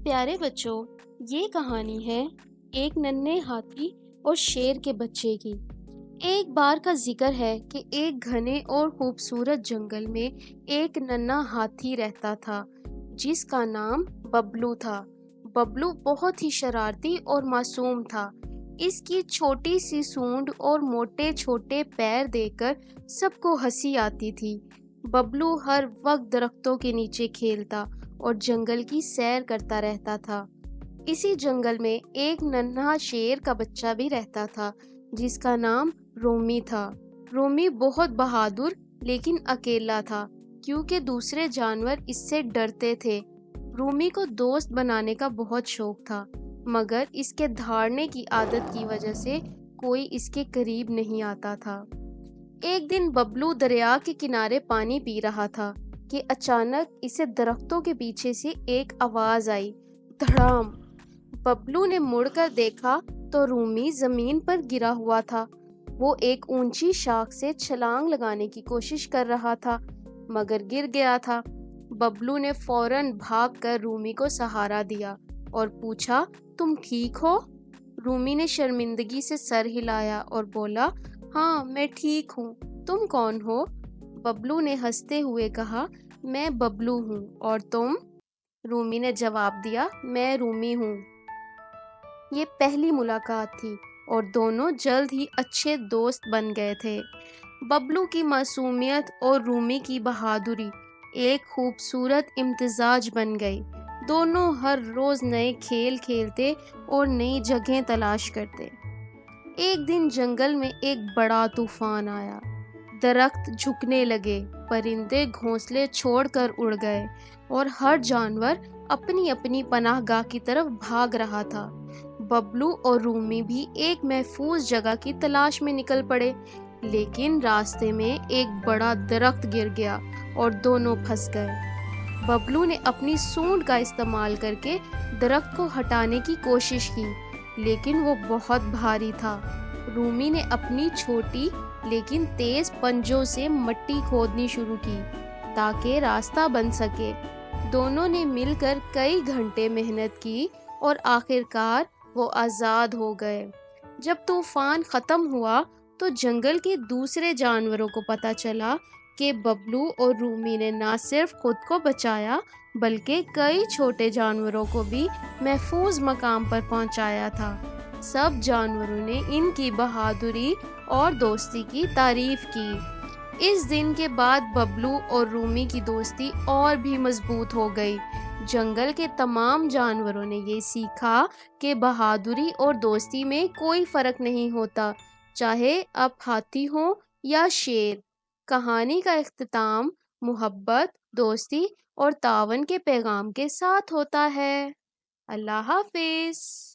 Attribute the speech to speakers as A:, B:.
A: پیارے بچوں، یہ کہانی ہے ایک ننھے ہاتھی اور شیر کے بچے کی۔ ایک بار کا ذکر ہے کہ ایک گھنے اور خوبصورت جنگل میں ایک ننھا ہاتھی رہتا تھا جس کا نام ببلو تھا۔ ببلو بہت ہی شرارتی اور معصوم تھا۔ اس کی چھوٹی سی سونڈ اور موٹے چھوٹے پیر دیکھ کر سب کو ہنسی آتی تھی۔ ببلو ہر وقت درختوں کے نیچے کھیلتا اور جنگل کی سیر کرتا رہتا تھا۔ اسی جنگل میں ایک ننھا شیر کا بچہ بھی رہتا تھا جس کا نام رومی تھا۔ رومی بہت بہادر لیکن اکیلا تھا کیونکہ دوسرے جانور اس سے ڈرتے تھے۔ رومی کو دوست بنانے کا بہت شوق تھا مگر اس کے دھاڑنے کی عادت کی وجہ سے کوئی اس کے قریب نہیں آتا تھا۔ ایک دن ببلو دریا کے کنارے پانی پی رہا تھا کہ اچانک اسے درختوں کے پیچھے سے ایک آواز آئی، دھڑام! ببلو نے مڑ کر دیکھا تو رومی زمین پر گرا ہوا تھا۔ وہ ایک اونچی شاخ سے چھلانگ لگانے کی کوشش کر رہا تھا مگر گر گیا تھا۔ ببلو نے فوراً بھاگ کر رومی کو سہارا دیا اور پوچھا، تم ٹھیک ہو؟ رومی نے شرمندگی سے سر ہلایا اور بولا، ہاں میں ٹھیک ہوں، تم کون ہو؟ ببلو نے ہنستے ہوئے کہا، میں ببلو ہوں، اور تم؟ رومی نے جواب دیا، میں رومی ہوں۔ یہ پہلی ملاقات تھی اور دونوں جلد ہی اچھے دوست بن گئے تھے۔ ببلو کی معصومیت اور رومی کی بہادری ایک خوبصورت امتزاج بن گئی۔ دونوں ہر روز نئے کھیل کھیلتے اور نئی جگہیں تلاش کرتے۔ ایک دن جنگل میں ایک بڑا طوفان آیا۔ درخت جھکنے لگے، پرندے گھونسلے چھوڑ کر اڑ گئے اور ہر جانور اپنی اپنی پناہ گاہ کی طرف بھاگ رہا تھا۔ ببلو اور رومی بھی ایک محفوظ جگہ کی تلاش میں نکل پڑے، لیکن راستے میں ایک بڑا درخت گر گیا اور دونوں پھنس گئے۔ ببلو نے اپنی سونڈ کا استعمال کر کے درخت کو ہٹانے کی کوشش کی لیکن وہ بہت بھاری تھا۔ رومی نے اپنی چھوٹی لیکن تیز پنجوں سے مٹی کھودنی شروع کی تاکہ راستہ بن سکے۔ دونوں نے مل کر کئی گھنٹے محنت کی اور آخرکار وہ آزاد ہو گئے۔ جب طوفان ختم ہوا تو جنگل کے دوسرے جانوروں کو پتہ چلا کہ ببلو اور رومی نے نہ صرف خود کو بچایا بلکہ کئی چھوٹے جانوروں کو بھی محفوظ مقام پر پہنچایا تھا۔ سب جانوروں نے ان کی بہادری اور دوستی کی تعریف کی۔ اس دن کے بعد ببلو اور رومی کی دوستی اور بھی مضبوط ہو گئی۔ جنگل کے تمام جانوروں نے یہ سیکھا کہ بہادری اور دوستی میں کوئی فرق نہیں ہوتا، چاہے اب ہاتھی ہوں یا شیر۔ کہانی کا اختتام محبت، دوستی اور تعاون کے پیغام کے ساتھ ہوتا ہے۔ اللہ حافظ۔